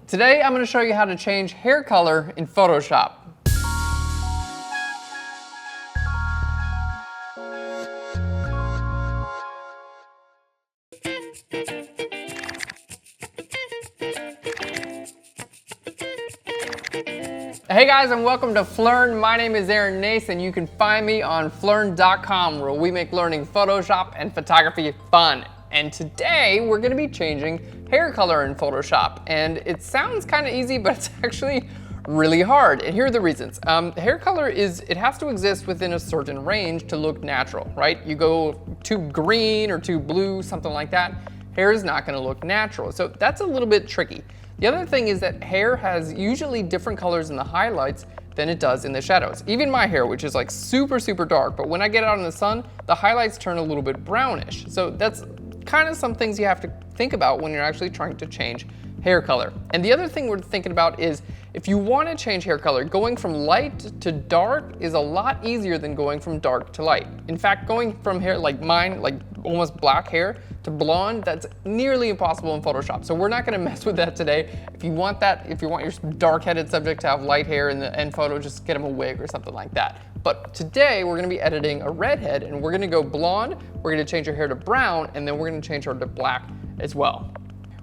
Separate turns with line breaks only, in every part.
Today I'm going to show you how to change hair color in Photoshop. Hey guys, and welcome to Phlearn. My name is Aaron Nace, and you can find me on Phlearn.com, where we make learning Photoshop and photography fun. And today we're going to be changing hair color in Photoshop. And it sounds kind of easy, but it's actually really hard. And here are the reasons. Hair color it has to exist within a certain range to look natural, right? You go too green or too blue, something like that, hair is not going to look natural. So that's a little bit tricky. The other thing is that hair has usually different colors in the highlights than it does in the shadows. Even my hair, which is like super dark, but when I get out in the sun, the highlights turn a little bit brownish. So that's kind of some things you have to think about when you're actually trying to change hair color. And the other thing we're thinking about is if you want to change hair color, going from light to dark is a lot easier than going from dark to light. In fact, going from hair like mine, like almost black hair, to blonde, that's nearly impossible in Photoshop. So we're not going to mess with that today. If you want that, if you want your dark-headed subject to have light hair in the end photo, just get them a wig or something like that. But today we're going to be editing a redhead, and we're going to go blonde, we're going to change her hair to brown, and then we're going to change her to black as well.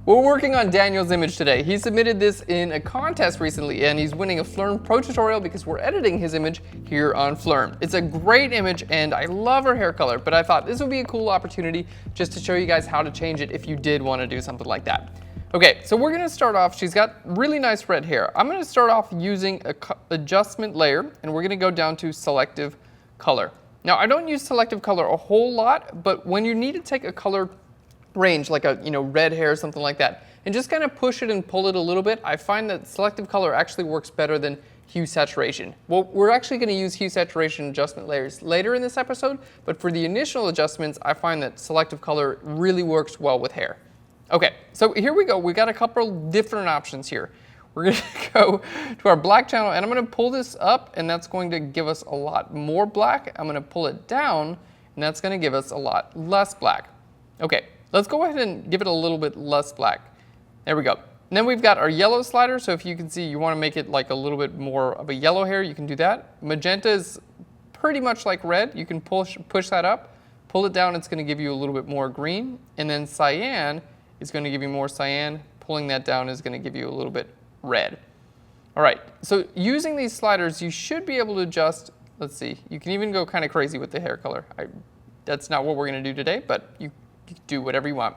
We're working on Daniel's image today. He submitted this in a contest recently, and he's winning a Phlearn Pro tutorial because we're editing his image here on Phlearn. It's a great image, and I love her hair color, but I thought this would be a cool opportunity just to show you guys how to change it if you did want to do something like that. Okay, so we're gonna start off, she's got really nice red hair. I'm gonna start off using an adjustment layer, and we're gonna go down to Selective Color. Now, I don't use Selective Color a whole lot, but when you need to take a color range, like a red hair or something like that, and just kind of push it and pull it a little bit, I find that Selective Color actually works better than hue saturation. Well, we're actually going to use hue saturation adjustment layers later in this episode, but for the initial adjustments, I find that Selective Color really works well with hair. Okay, so here we go. We got a couple different options here. We're going to go to our black channel, and I'm going to pull this up, and that's going to give us a lot more black. I'm going to pull it down, and that's going to give us a lot less black. Okay, let's go ahead and give it a little bit less black. There we go. And then we've got our yellow slider. So if you can see, you want to make it like a little bit more of a yellow hair, you can do that. Magenta is pretty much like red. You can push that up, pull it down, it's going to give you a little bit more green. And then cyan is going to give you more cyan. Pulling that down is going to give you a little bit red. All right, so using these sliders, you should be able to adjust. Let's see, you can even go kind of crazy with the hair color. That's not what we're going to do today, but you can do whatever you want.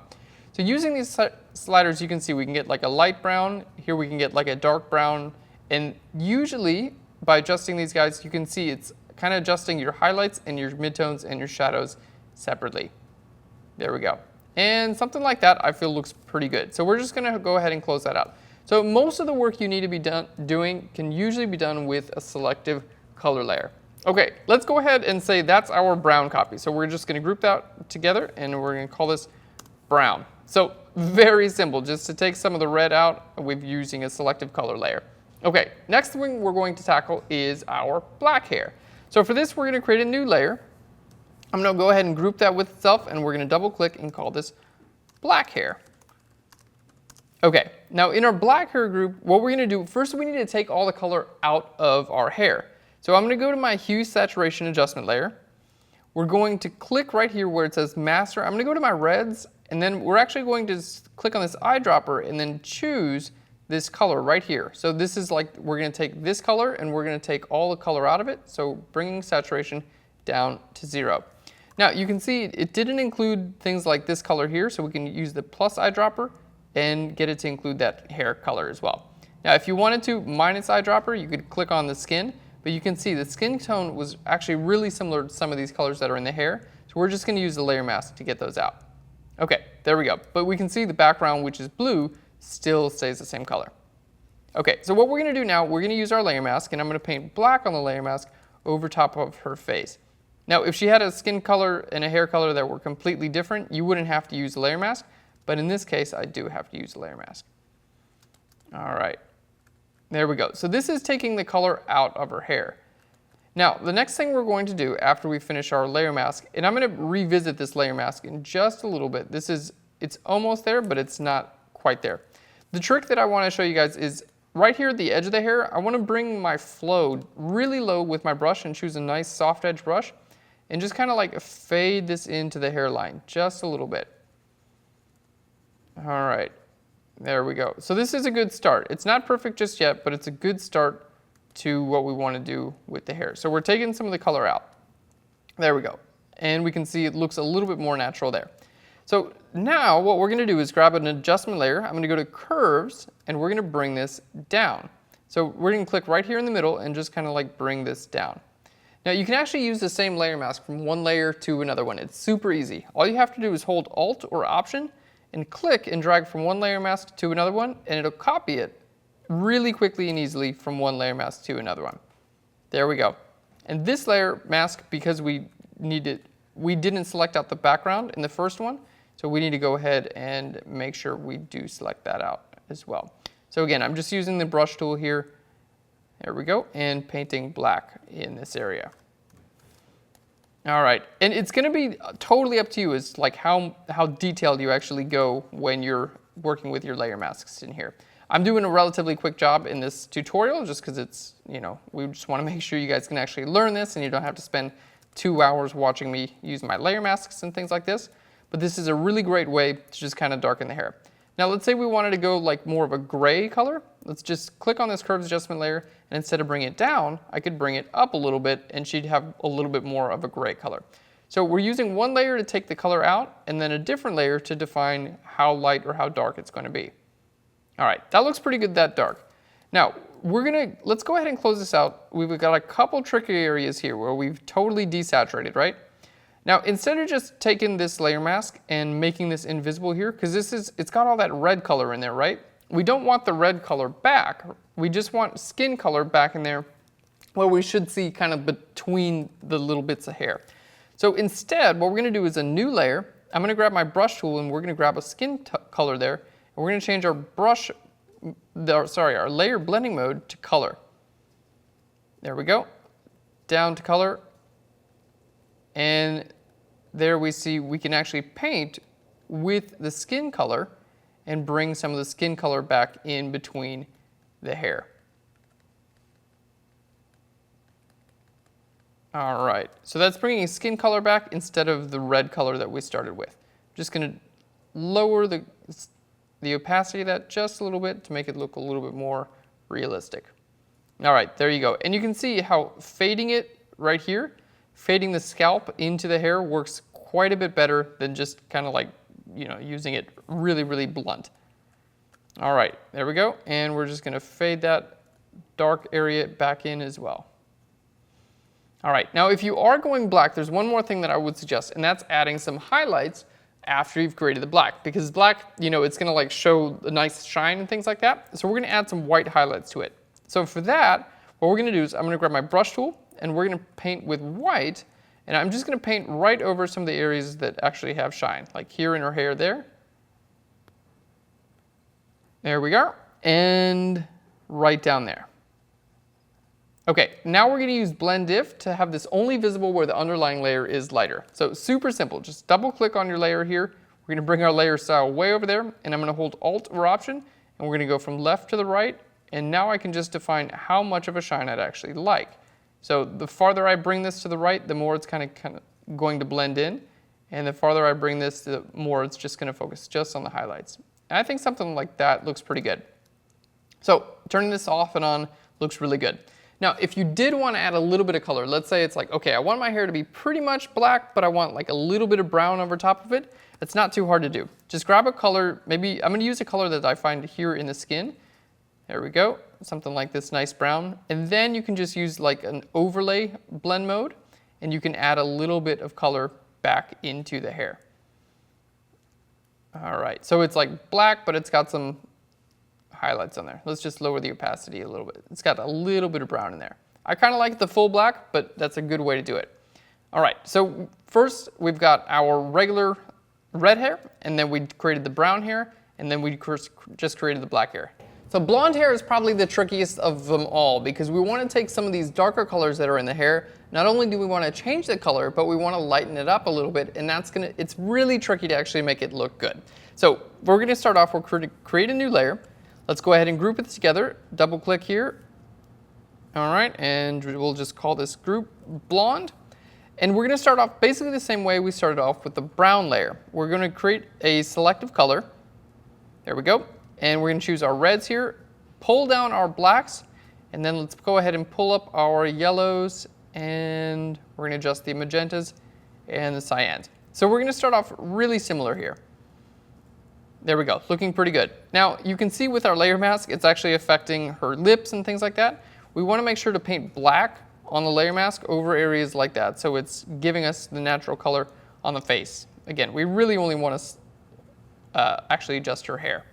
So using these sliders, you can see we can get like a light brown. Here we can get like a dark brown. And usually by adjusting these guys, you can see it's kind of adjusting your highlights and your midtones and your shadows separately. There we go. And something like that I feel looks pretty good. So we're just going to go ahead and close that out. So most of the work you need to be doing can usually be done with a selective color layer. Okay, let's go ahead and say that's our brown copy. So we're just going to group that together, and we're going to call this brown. So very simple, just to take some of the red out, we're using a selective color layer. Okay, next thing we're going to tackle is our black hair. So for this, we're going to create a new layer. I'm going to go ahead and group that with itself, and we're going to double click and call this black hair. Okay, now in our black hair group, what we're going to do, first we need to take all the color out of our hair. So I'm going to go to my hue saturation adjustment layer. We're going to click right here where it says master. I'm going to go to my reds, and then we're actually going to click on this eyedropper and then choose this color right here. So this is like, we're going to take this color and we're going to take all the color out of it. So bringing saturation down to 0. Now you can see it didn't include things like this color here, so we can use the plus eyedropper and get it to include that hair color as well. Now if you wanted to minus eyedropper, you could click on the skin. But you can see the skin tone was actually really similar to some of these colors that are in the hair. So we're just going to use the layer mask to get those out. Okay, there we go. But we can see the background, which is blue, still stays the same color. Okay, so what we're going to do now, we're going to use our layer mask, and I'm going to paint black on the layer mask over top of her face. Now, if she had a skin color and a hair color that were completely different, you wouldn't have to use the layer mask. But in this case, I do have to use the layer mask. All right. There we go. So this is taking the color out of her hair. Now, the next thing we're going to do after we finish our layer mask, and I'm going to revisit this layer mask in just a little bit. It's almost there, but it's not quite there. The trick that I want to show you guys is right here at the edge of the hair, I want to bring my flow really low with my brush and choose a nice soft edge brush and just kind of like fade this into the hairline just a little bit. All right, there we go. So this is a good start. It's not perfect just yet, but it's a good start to what we want to do with the hair. So we're taking some of the color out. There we go. And we can see it looks a little bit more natural there. So now what we're going to do is grab an adjustment layer. I'm going to go to curves and we're going to bring this down. So we're going to click right here in the middle and just kind of like bring this down. Now you can actually use the same layer mask from one layer to another one. It's super easy. All you have to do is hold Alt or Option and click and drag from one layer mask to another one, and it'll copy it really quickly and easily from one layer mask to another one. There we go. And this layer mask, because we didn't select out the background in the first one, so we need to go ahead and make sure we do select that out as well. So again, I'm just using the brush tool here. There we go, and painting black in this area. All right, and it's going to be totally up to you as like how detailed you actually go when you're working with your layer masks in here. I'm doing a relatively quick job in this tutorial just because it's, you know, we just want to make sure you guys can actually learn this and you don't have to spend 2 hours watching me use my layer masks and things like this. But this is a really great way to just kind of darken the hair. Now let's say we wanted to go like more of a gray color. Let's just click on this curves adjustment layer, and instead of bringing it down, I could bring it up a little bit and she'd have a little bit more of a gray color. So we're using one layer to take the color out and then a different layer to define how light or how dark it's going to be. All right, that looks pretty good that dark. Now let's go ahead and close this out. We've got a couple tricky areas here where we've totally desaturated, right? Now, instead of just taking this layer mask and making this invisible here, because it's got all that red color in there, right? We don't want the red color back. We just want skin color back in there where we should see kind of between the little bits of hair. So instead, what we're going to do is a new layer. I'm going to grab my brush tool and we're going to grab a skin color there. And we're going to change our layer blending mode to color. There we go. Down to color. And there we see we can actually paint with the skin color and bring some of the skin color back in between the hair. All right, so that's bringing skin color back instead of the red color that we started with. I'm just going to lower the opacity of that just a little bit to make it look a little bit more realistic. All right, there you go. And you can see how fading it right here, fading the scalp into the hair works quite a bit better than just kind of like, you know, using it really, really blunt. All right, there we go. And we're just going to fade that dark area back in as well. All right, now if you are going black, there's one more thing that I would suggest, and that's adding some highlights after you've created the black, because black, you know, it's going to like show a nice shine and things like that. So we're going to add some white highlights to it. So for that, what we're going to do is I'm going to grab my brush tool and we're going to paint with white, and I'm just going to paint right over some of the areas that actually have shine, like here in her hair there. There we go, and right down there. Okay, now we're going to use Blend If to have this only visible where the underlying layer is lighter. So super simple, just double click on your layer here. We're going to bring our layer style way over there, and I'm going to hold Alt or Option, and we're going to go from left to the right, and now I can just define how much of a shine I'd actually like. So the farther I bring this to the right, the more it's kind of going to blend in, and the farther I bring this, the more it's just going to focus just on the highlights. And I think something like that looks pretty good. So turning this off and on looks really good. Now, if you did want to add a little bit of color, let's say it's like, okay, I want my hair to be pretty much black, but I want like a little bit of brown over top of it. It's not too hard to do. Just grab a color, maybe I'm going to use a color that I find here in the skin. There we go, something like this nice brown. And then you can just use like an overlay blend mode, and you can add a little bit of color back into the hair. All right, so it's like black, but it's got some highlights on there. Let's just lower the opacity a little bit. It's got a little bit of brown in there. I kind of like the full black, but that's a good way to do it. All right, so first we've got our regular red hair, and then we created the brown hair, and then we just created the black hair. So blonde hair is probably the trickiest of them all, because we want to take some of these darker colors that are in the hair. Not only do we want to change the color, but we want to lighten it up a little bit, and it's really tricky to actually make it look good. So we're going to start off, we'll create a new layer. Let's go ahead and group it together. Double click here. All right, and we'll just call this group blonde. And we're going to start off basically the same way we started off with the brown layer. We're going to create a selective color. There we go. And we're going to choose our reds here, pull down our blacks, and then let's go ahead and pull up our yellows, and we're going to adjust the magentas and the cyans. So we're going to start off really similar here. There we go, looking pretty good. Now you can see with our layer mask, it's actually affecting her lips and things like that. We want to make sure to paint black on the layer mask over areas like that, so it's giving us the natural color on the face. Again, we really only want to actually adjust her hair.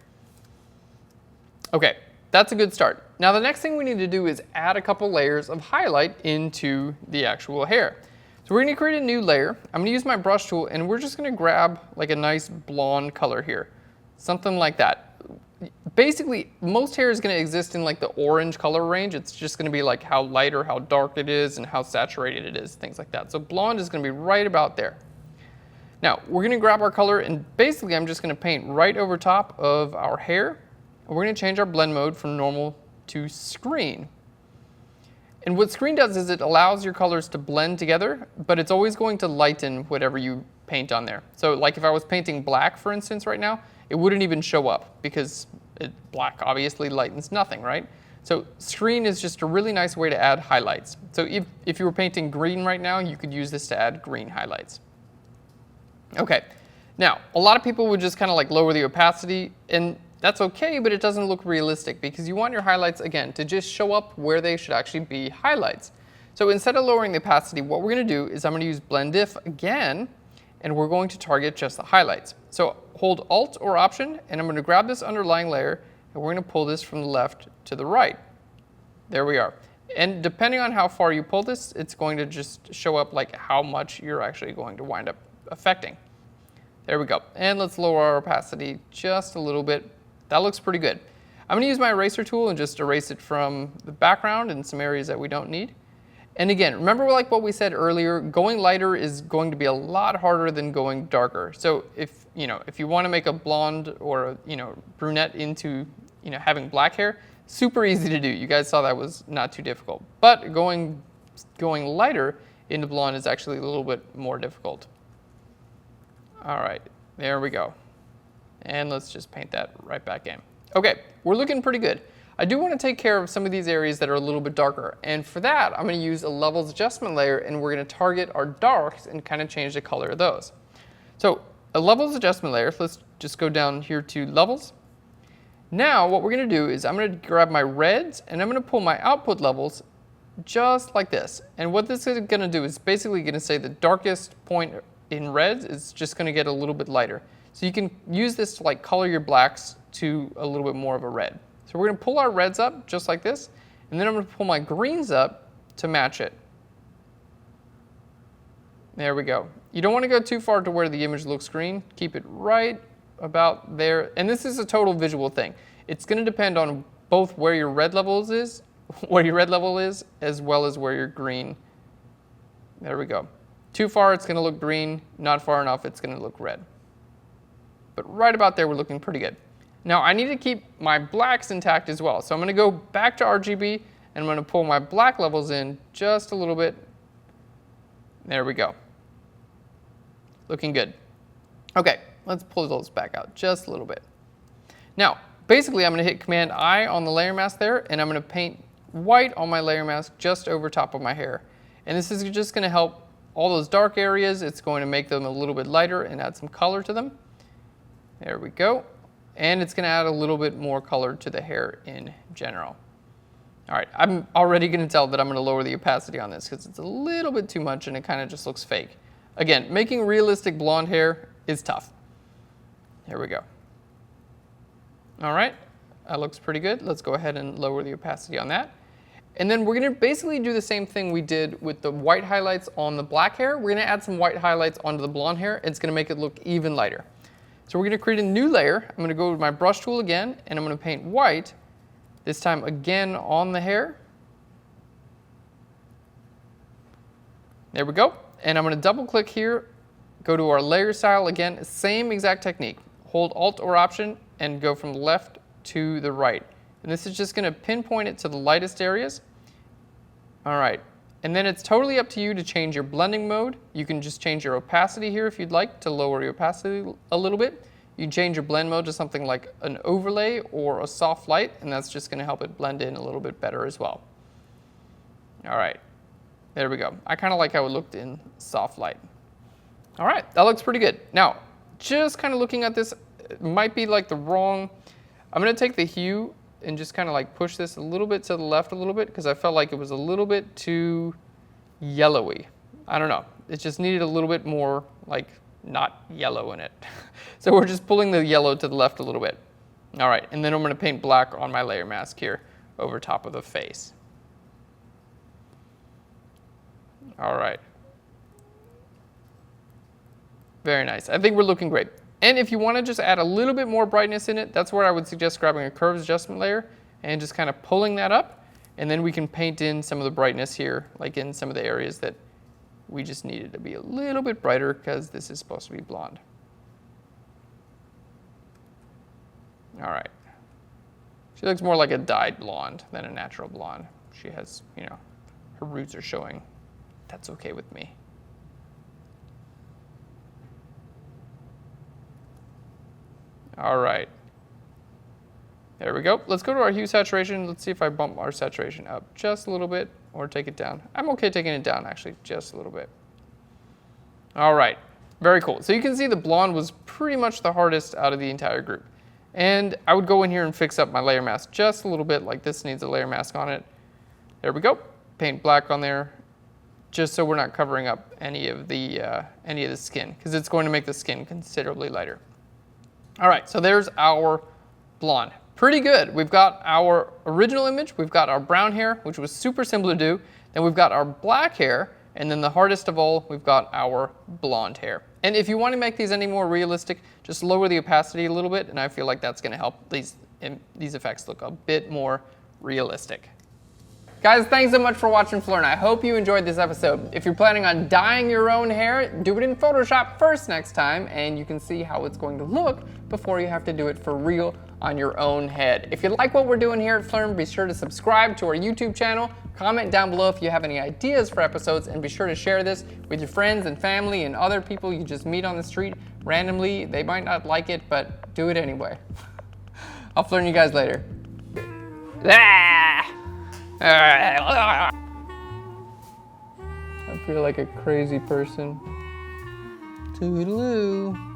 Okay, that's a good start. Now the next thing we need to do is add a couple layers of highlight into the actual hair. So we're going to create a new layer. I'm going to use my brush tool, and we're just going to grab like a nice blonde color here, something like that. Basically, most hair is going to exist in like the orange color range. It's just going to be like how light or how dark it is and how saturated it is, things like that. So blonde is going to be right about there. Now, we're going to grab our color, and basically I'm just going to paint right over top of our hair. And we're going to change our blend mode from normal to screen. And what screen does is it allows your colors to blend together, but it's always going to lighten whatever you paint on there. So like if I was painting black, for instance, right now, it wouldn't even show up because black obviously lightens nothing, right? So screen is just a really nice way to add highlights. So if you were painting green right now, you could use this to add green highlights. Okay, now a lot of people would just kind of like lower the opacity, and that's okay, but it doesn't look realistic because you want your highlights, again, to just show up where they should actually be highlights. So instead of lowering the opacity, what we're going to do is I'm going to use blend if again, and we're going to target just the highlights. So hold Alt or Option, and I'm going to grab this underlying layer, and we're going to pull this from the left to the right. There we are. And depending on how far you pull this, it's going to just show up like how much you're actually going to wind up affecting. There we go. And let's lower our opacity just a little bit. That looks pretty good. I'm going to use my eraser tool and just erase it from the background and some areas that we don't need. And again, remember like what we said earlier, going lighter is going to be a lot harder than going darker. So if you want to make a blonde or brunette into having black hair, super easy to do. You guys saw that was not too difficult. But going lighter into blonde is actually a little bit more difficult. All right, there we go. And let's just paint that right back in. Okay, we're looking pretty good. I do want to take care of some of these areas that are a little bit darker, and for that I'm going to use a levels adjustment layer, and we're going to target our darks and kind of change the color of those. So a levels adjustment layer, let's just go down here to levels. Now what we're going to do is I'm going to grab my reds, and I'm going to pull my output levels just like this. And what this is going to do is basically going to say the darkest point in reds is just going to get a little bit lighter. So you can use this to like color your blacks to a little bit more of a red. So we're going to pull our reds up just like this, and then I'm going to pull my greens up to match it. There we go. You don't want to go too far to where the image looks green. Keep it right about there. And this is a total visual thing. It's going to depend on both where your red level is, as well as where your green. There we go. Too far, it's going to look green. Not far enough, it's going to look red. But right about there, we're looking pretty good. Now I need to keep my blacks intact as well. So I'm going to go back to RGB, and I'm going to pull my black levels in just a little bit. There we go. Looking good. Okay, let's pull those back out just a little bit. Now, basically I'm going to hit Command I on the layer mask there, and I'm going to paint white on my layer mask just over top of my hair. And this is just going to help all those dark areas. It's going to make them a little bit lighter and add some color to them. There we go. And it's going to add a little bit more color to the hair in general. All right, I'm already going to tell that I'm going to lower the opacity on this because it's a little bit too much and it kind of just looks fake. Again, making realistic blonde hair is tough. Here we go. All right, that looks pretty good. Let's go ahead and lower the opacity on that. And then we're going to basically do the same thing we did with the white highlights on the black hair. We're going to add some white highlights onto the blonde hair. It's going to make it look even lighter. So we're going to create a new layer. I'm going to go with my brush tool again, and I'm going to paint white, this time again on the hair. There we go. And I'm going to double click here, go to our layer style again, same exact technique. Hold Alt or Option and go from left to the right. And this is just going to pinpoint it to the lightest areas. All right. And then it's totally up to you to change your blending mode. You can just change your opacity here if you'd like to lower your opacity a little bit. You can change your blend mode to something like an overlay or a soft light, and that's just going to help it blend in a little bit better as well. All right. There we go. I kind of like how it looked in soft light. All right. That looks pretty good. Now, just kind of looking at this, it might be like the wrong. I'm going to take the hue and just kind of like push this a little bit to the left a little bit because I felt like it was a little bit too yellowy. I don't know. It just needed a little bit more like not yellow in it. So we're just pulling the yellow to the left a little bit. All right, and then I'm going to paint black on my layer mask here over top of the face. All right. Very nice. I think we're looking great. And if you want to just add a little bit more brightness in it, that's where I would suggest grabbing a curves adjustment layer and just kind of pulling that up. And then we can paint in some of the brightness here, like in some of the areas that we just needed to be a little bit brighter because this is supposed to be blonde. All right. She looks more like a dyed blonde than a natural blonde. She has, you know, her roots are showing. That's okay with me. All right. There we go. Let's go to our hue saturation. Let's see if I bump our saturation up just a little bit or take it down. I'm okay taking it down, actually, just a little bit. All right. Very cool. So you can see the blonde was pretty much the hardest out of the entire group. And I would go in here and fix up my layer mask just a little bit, like this needs a layer mask on it. There we go. Paint black on there, just so we're not covering up any of the skin, because it's going to make the skin considerably lighter. All right, so there's our blonde. Pretty good. We've got our original image, we've got our brown hair, which was super simple to do, then we've got our black hair, and then the hardest of all, we've got our blonde hair. And if you want to make these any more realistic, just lower the opacity a little bit, and I feel like that's going to help these effects look a bit more realistic. Guys, thanks so much for watching Phlearn. I hope you enjoyed this episode. If you're planning on dyeing your own hair, do it in Photoshop first next time, and you can see how it's going to look before you have to do it for real on your own head. If you like what we're doing here at Phlearn, be sure to subscribe to our YouTube channel, comment down below if you have any ideas for episodes, and be sure to share this with your friends and family and other people you just meet on the street randomly. They might not like it, but do it anyway. I'll Phlearn you guys later. I feel like a crazy person. Toodaloo.